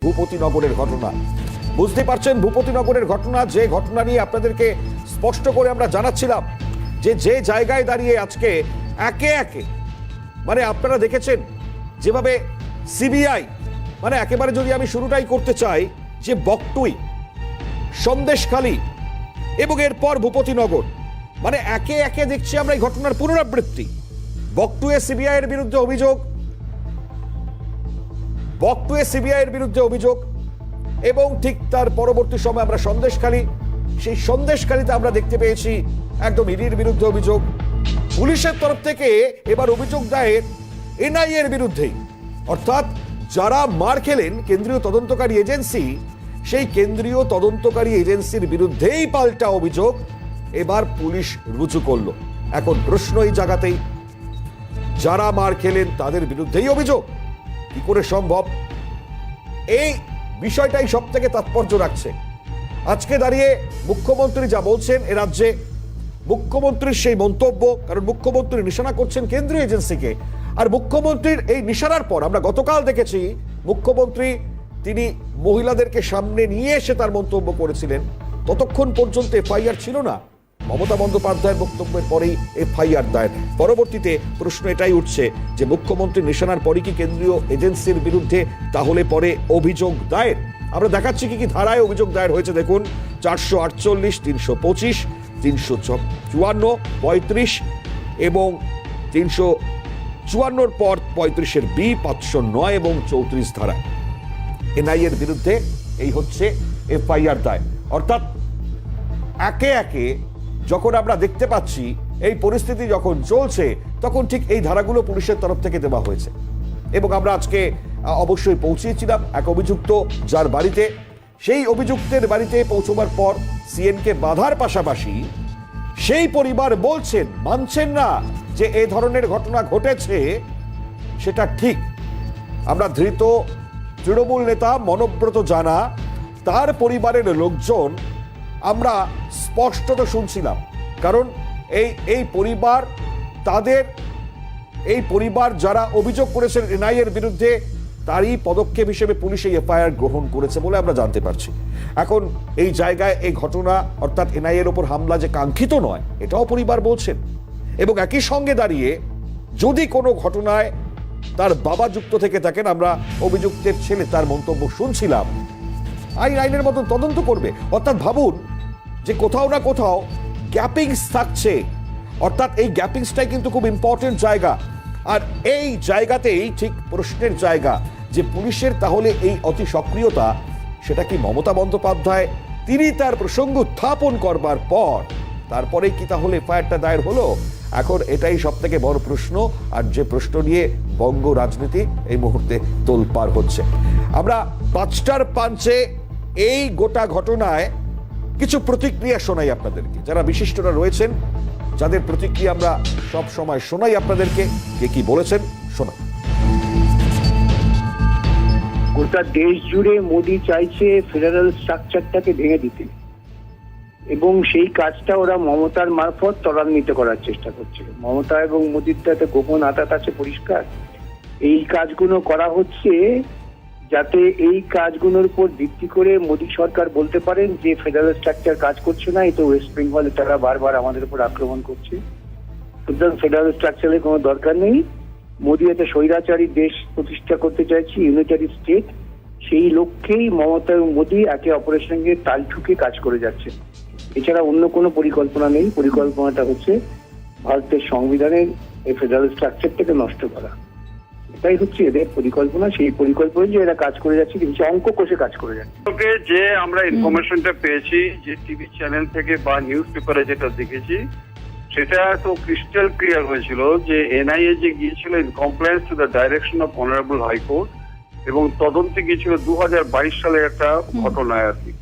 ভূপতিনগরের ঘটনা বুঝতে পারছেন, ভূপতিনগরের ঘটনা, যে ঘটনা নিয়ে আপনাদেরকে স্পষ্ট করে আমরা জানাচ্ছিলাম যে জায়গায় দাঁড়িয়ে আজকে একে একে মানে আপনারা দেখেছেন যেভাবে সিবিআই মানে একেবারে যদি আমি শুরুটাই করতে চাই যে বকটুই, সন্দেশখালী এবং এরপর ভূপতিনগর, মানে একে একে দেখছি আমরা এই ঘটনার পুনরাবৃত্তি। বকটুয়ে সিবিআই এর বিরুদ্ধে অভিযোগ, বকটুয়ে সিবিআই এর বিরুদ্ধে অভিযোগ এবং ঠিক তার পরবর্তী সময় আমরা সন্দেশখালী, সেই সন্দেশখালীতে আমরা দেখতে পেয়েছি একদম ইডির বিরুদ্ধে অভিযোগ। পুলিশের তরফ থেকে এবার অভিযোগ দায়ের এনআইএ এর বিরুদ্ধেই, অর্থাৎ যারা মার খেলেন কেন্দ্রীয় তদন্তকারী এজেন্সি, সেই কেন্দ্রীয় তদন্তকারী এজেন্সির বিরুদ্ধেই পাল্টা অভিযোগ এবার পুলিশ রুজু করলো। এখন প্রশ্ন এই জায়গাতেই, যারা মার খেলেন তাদের বিরুদ্ধেই অভিযোগ, কি করে সম্ভব? এই বিষয়টাই সব থেকে তাৎপর্য রাখছে। আজকে দাঁড়িয়ে মুখ্যমন্ত্রী যা বলছেন এ রাজ্যে, মুখ্যমন্ত্রীর সেই মন্তব্য, কারণ মুখ্যমন্ত্রী নিশানা করছেন কেন্দ্রীয় এজেন্সিকে, আর মুখ্যমন্ত্রীর এই নিশানার পর আমরা গতকাল দেখেছি মুখ্যমন্ত্রী তিনি মহিলাদেরকে সামনে নিয়ে এসে তার মন্তব্য করেছিলেন। ততক্ষণ পর্যন্ত এফআইআর ছিল না, মমতা বন্দ্যোপাধ্যায়ের বক্তব্যের পরেই এফআইআর দায়ের। পরবর্তীতে প্রশ্ন এটাই উঠছে যে মুখ্যমন্ত্রী নিশানার পরে কি কেন্দ্রীয় এজেন্সির বিরুদ্ধে তাহলে পরে অভিযোগ দায়ের? আমরা দেখাচ্ছি কি কি ধারায় অভিযোগ দায়ের হয়েছে দেখুন। 448, 325, 354, 35 এবং 354 পর 35-এর বি, 509 এবং 34 ধারায় এনআইএ এর বিরুদ্ধে এই হচ্ছে এফআইআর দায়ের। অর্থাৎ একে একে যখন আমরা দেখতে পাচ্ছি এই পরিস্থিতি যখন চলছে, তখন ঠিক এই ধারাগুলো পুলিশের তরফ থেকে দেওয়া হয়েছে। এবং আমরা আজকে অবশ্যই পৌঁছিয়েছিলাম এক অভিযুক্ত যার বাড়িতে, সেই অভিযুক্তের বাড়িতে পৌঁছবার পর সিএনকে বাধার পাশাপাশি সেই পরিবার বলছেন, মানছেন না যে এই ধরনের ঘটনা ঘটেছে সেটা ঠিক। আমরা ধৃত তৃণমূল নেতা মনোব্রত জানা, তার পরিবারের লোকজন আমরা স্পষ্টত শুনছিলাম, কারণ এই পরিবার, তাদের এই পরিবার যারা অভিযোগ করেছেন এনআইএ এর বিরুদ্ধে, তারই পদক্ষেপ হিসেবে পুলিশ এই এফআইআর গ্রহণ করেছে বলে আমরা জানতে পারছি। এখন এই জায়গায় এই ঘটনা অর্থাৎ এনআইএ এর উপর হামলা যে কাঙ্ক্ষিত নয়, এটাও পরিবার বলছেন। এবং একই সঙ্গে দাঁড়িয়ে যদি কোনো ঘটনায় তার বাবা যুক্ত থেকে থাকেন, আমরা অভিযুক্তের ছেলে তার মন্তব্য শুনছিলাম, আইনের মতন তদন্ত করবে। অর্থাৎ ভাবুন যে কোথাও না কোথাও গ্যাপিংস থাকছে, অর্থাৎ এই গ্যাপিংসটাই কিন্তু খুব ইম্পর্টেন্ট জায়গা। আর এই জায়গাতেই ঠিক প্রশ্নের জায়গা যে পুলিশের তাহলে এই অতি সক্রিয়তা, সেটা কি মমতা বন্দ্যোপাধ্যায় তিনি তার প্রসঙ্গ উত্থাপন করবার পর তারপরেই কি তাহলে এফআইআরটা দায়ের হলো? এখন এটাই সব থেকে বড় প্রশ্ন, আর যে প্রশ্ন নিয়ে বঙ্গ রাজনীতি এই মুহূর্তে তোলপাড় হচ্ছে। আমরা 5টার পাঞ্চে এই গোটা ঘটনায় কিছু প্রতিক্রিয়া শোনাই আপনাদেরকে, যারা বিশিষ্টরা রয়েছেন, যাদের প্রতিক্রিয়া আমরা সব সময় শোনাই আপনাদেরকে, কে কি বলেছেন শোনা। গোটা দেশ জুড়ে মোদি চাইছে ফেডারেল স্ট্রাকচারটাকে ভেঙে দিতে, এবং সেই কাজটা ওরা মমতার মারফত ত্বরান্বিত করার চেষ্টা করছে। মমতা এবং মোদির তো একটা গোপন আঁতাত আছে পরিষ্কার। এই কাজগুলো করা হচ্ছে যাতে এই কাজগুলোর উপর ভিত্তি করে মোদী সরকার বলতে পারেন যে ফেডারেল স্ট্রাকচার কাজ করছে না, এই তো ওয়েস্ট বেঙ্গলে তারা বারবার আমাদের উপর আক্রমণ করছে, সুতরাং ফেডারেল স্ট্রাকচারের কোনো দরকার নেই। মোদী একটা স্বৈরাচারী দেশ প্রতিষ্ঠা করতে চাইছে, ইউনিটারি স্টেট, সেই লক্ষ্যেই মমতা এবং মোদী একে অপরের সঙ্গে তাল ঠুকে কাজ করে যাচ্ছে। এছাড়া অন্য কোনো পরিকল্পনা নেই। পরিকল্পনাটা হচ্ছে ভারতের সংবিধানের এই ফেডারেল স্ট্রাকচারটাকে নষ্ট করা, এটাই হচ্ছে এদের পরিকল্পনা। সেই পরিকল্পনা যে এরা কাজ করে যাচ্ছে, কিন্তু অঙ্ক কষে কাজ করে যাচ্ছে। যে আমরা ইনফরমেশনটা পেয়েছি যে টিভি চ্যানেল থেকে বা নিউজ পেপারে যেটা দেখেছি, সেটা তো ক্রিস্টাল ক্লিয়ার হয়েছিল যে এনআইএ যে গিয়েছিল in compliance to the direction of honourable high court, এবং তদন্তে গিয়েছিল 2022 সালের একটা ঘটনায় আর কি।